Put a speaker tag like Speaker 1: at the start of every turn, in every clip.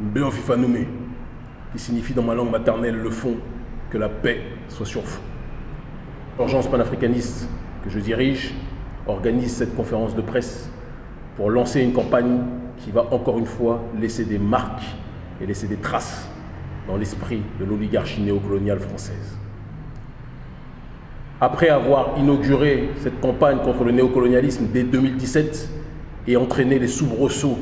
Speaker 1: Mbeofifanoume, qui signifie dans ma langue maternelle le fond, que la paix soit sur fond. L'Urgence panafricaniste que je dirige organise cette conférence de presse pour lancer une campagne qui va encore une fois laisser des marques et laisser des traces dans l'esprit de l'oligarchie néocoloniale française. Après avoir inauguré cette campagne contre le néocolonialisme dès 2017 et entraîné les soubresauts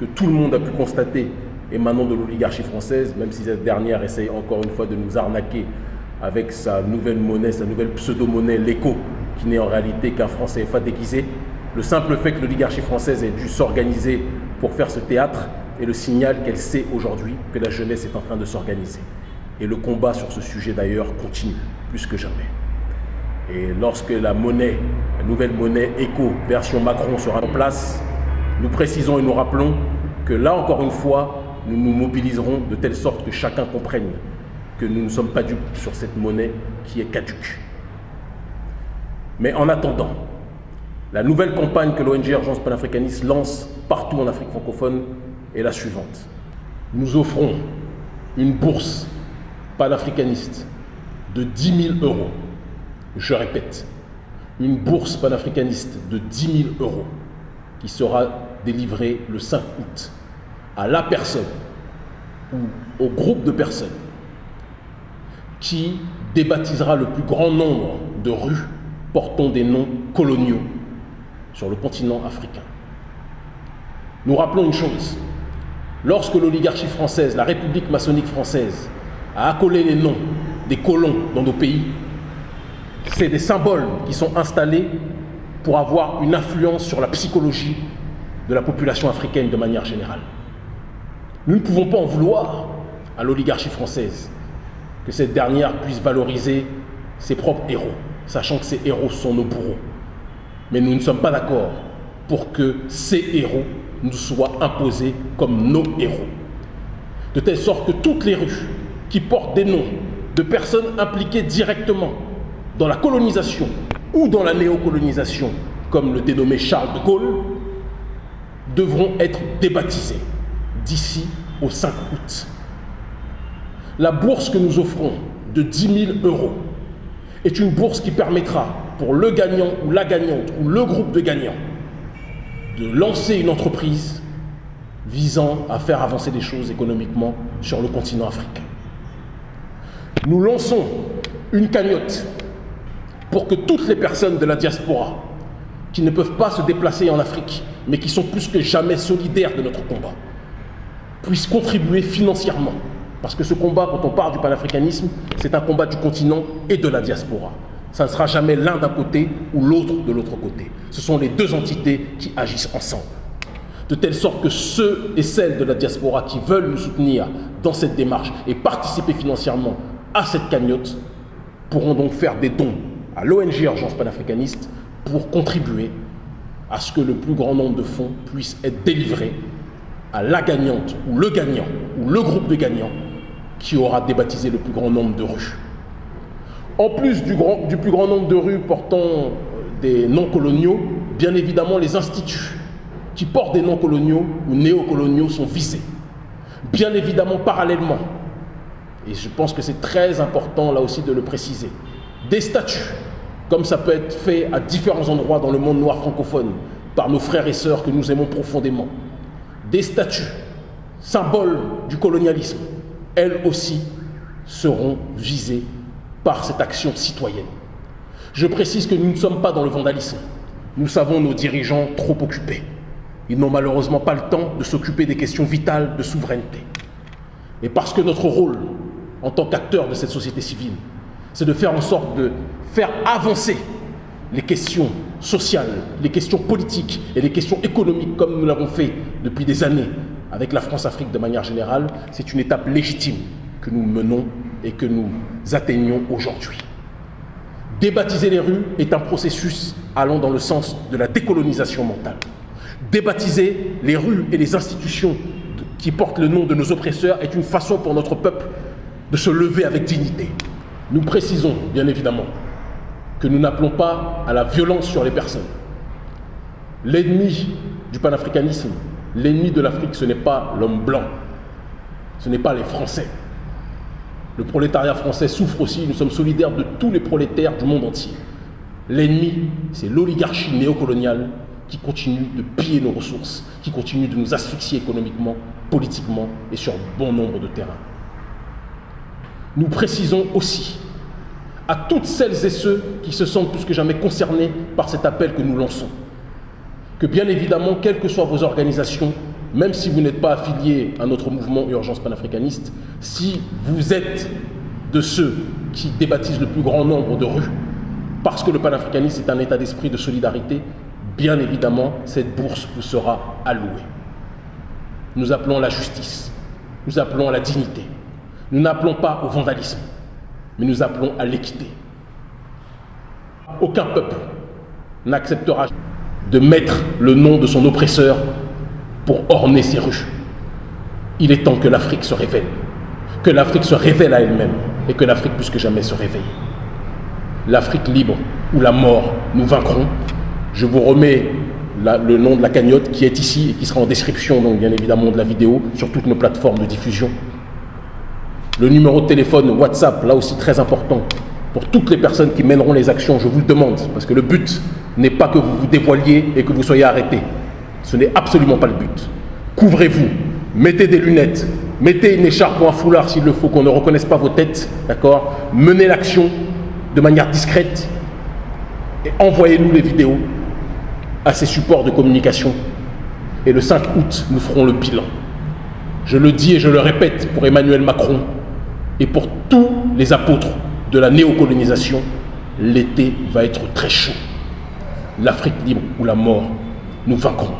Speaker 1: que tout le monde a pu constater émanant de l'oligarchie française, même si cette dernière essaye encore une fois de nous arnaquer avec sa nouvelle monnaie, sa nouvelle pseudo-monnaie, l'écho, qui n'est en réalité qu'un franc CFA déguisé, le simple fait que l'oligarchie française ait dû s'organiser pour faire ce théâtre est le signal qu'elle sait aujourd'hui que la jeunesse est en train de s'organiser. Et le combat sur ce sujet d'ailleurs continue, plus que jamais. Et lorsque la nouvelle monnaie écho version Macron sera en place, nous précisons et nous rappelons que là encore une fois, nous nous mobiliserons de telle sorte que chacun comprenne que nous ne sommes pas dupes sur cette monnaie qui est caduque. Mais en attendant, la nouvelle campagne que l'ONG Urgence panafricaniste lance partout en Afrique francophone est la suivante. Nous offrons une bourse panafricaniste de 10 000 €. Je répète, une bourse panafricaniste de 10 000 € qui sera délivrée le 5 août à la personne ou au groupe de personnes qui débaptisera le plus grand nombre de rues portant des noms coloniaux sur le continent africain. Nous rappelons une chose, lorsque l'oligarchie française, la République maçonnique française, a accolé les noms des colons dans nos pays, c'est des symboles qui sont installés pour avoir une influence sur la psychologie de la population africaine de manière générale. Nous ne pouvons pas en vouloir à l'oligarchie française que cette dernière puisse valoriser ses propres héros, sachant que ces héros sont nos bourreaux. Mais nous ne sommes pas d'accord pour que ces héros nous soient imposés comme nos héros. De telle sorte que toutes les rues qui portent des noms de personnes impliquées directement dans la colonisation ou dans la néocolonisation, comme le dénommé Charles de Gaulle, devront être débaptisées d'ici au 5 août. La bourse que nous offrons de 10 000 € est une bourse qui permettra pour le gagnant ou la gagnante ou le groupe de gagnants de lancer une entreprise visant à faire avancer les choses économiquement sur le continent africain. Nous lançons une cagnotte pour que toutes les personnes de la diaspora qui ne peuvent pas se déplacer en Afrique, mais qui sont plus que jamais solidaires de notre combat, puissent contribuer financièrement. Parce que ce combat, quand on parle du panafricanisme, c'est un combat du continent et de la diaspora. Ça ne sera jamais l'un d'un côté ou l'autre de l'autre côté. Ce sont les deux entités qui agissent ensemble. De telle sorte que ceux et celles de la diaspora qui veulent nous soutenir dans cette démarche et participer financièrement à cette cagnotte pourront donc faire des dons à l'ONG Urgence panafricaniste pour contribuer à ce que le plus grand nombre de fonds puissent être délivrés à la gagnante ou le gagnant ou le groupe de gagnants qui aura débaptisé le plus grand nombre de rues. En plus du plus grand nombre de rues portant des noms coloniaux, bien évidemment les instituts qui portent des noms coloniaux ou néocoloniaux sont visés. Bien évidemment parallèlement, et je pense que c'est très important là aussi de le préciser, des statuts, comme ça peut être fait à différents endroits dans le monde noir francophone par nos frères et sœurs que nous aimons profondément, des statues, symboles du colonialisme, elles aussi seront visées par cette action citoyenne. Je précise que nous ne sommes pas dans le vandalisme. Nous savons nos dirigeants trop occupés. Ils n'ont malheureusement pas le temps de s'occuper des questions vitales de souveraineté. Et parce que notre rôle, en tant qu'acteur de cette société civile, c'est de faire en sorte de faire avancer les questions sociales, les questions politiques et les questions économiques comme nous l'avons fait depuis des années avec la France-Afrique de manière générale, c'est une étape légitime que nous menons et que nous atteignons aujourd'hui. Débaptiser les rues est un processus allant dans le sens de la décolonisation mentale. Débaptiser les rues et les institutions qui portent le nom de nos oppresseurs est une façon pour notre peuple de se lever avec dignité. Nous précisons, bien évidemment, que nous n'appelons pas à la violence sur les personnes. L'ennemi du panafricanisme, l'ennemi de l'Afrique, ce n'est pas l'homme blanc. Ce n'est pas les Français. Le prolétariat français souffre aussi, nous sommes solidaires de tous les prolétaires du monde entier. L'ennemi, c'est l'oligarchie néocoloniale qui continue de piller nos ressources, qui continue de nous asphyxier économiquement, politiquement et sur bon nombre de terrains. Nous précisons aussi à toutes celles et ceux qui se sentent plus que jamais concernés par cet appel que nous lançons, que bien évidemment, quelles que soient vos organisations, même si vous n'êtes pas affilié à notre mouvement Urgence panafricaniste, si vous êtes de ceux qui débaptisent le plus grand nombre de rues, parce que le panafricanisme est un état d'esprit de solidarité, bien évidemment, cette bourse vous sera allouée. Nous appelons à la justice, nous appelons à la dignité, nous n'appelons pas au vandalisme, mais nous appelons à l'équité. Aucun peuple n'acceptera de mettre le nom de son oppresseur pour orner ses rues. Il est temps que l'Afrique se révèle à elle-même et que l'Afrique plus que jamais se réveille. L'Afrique libre ou la mort, nous vaincrons. Je vous remets le nom de la cagnotte qui est ici et qui sera en description, donc bien évidemment, de la vidéo sur toutes nos plateformes de diffusion. Le numéro de téléphone WhatsApp, là aussi très important, pour toutes les personnes qui mèneront les actions, je vous le demande, parce que le but n'est pas que vous vous dévoiliez et que vous soyez arrêtés. Ce n'est absolument pas le but. Couvrez-vous, mettez des lunettes, mettez une écharpe ou un foulard s'il le faut, qu'on ne reconnaisse pas vos têtes, d'accord? Menez l'action de manière discrète et envoyez-nous les vidéos à ces supports de communication. Et le 5 août, nous ferons le bilan. Je le dis et je le répète pour Emmanuel Macron et pour tous les apôtres de la néocolonisation, l'été va être très chaud. L'Afrique libre ou la mort, nous vaincrons.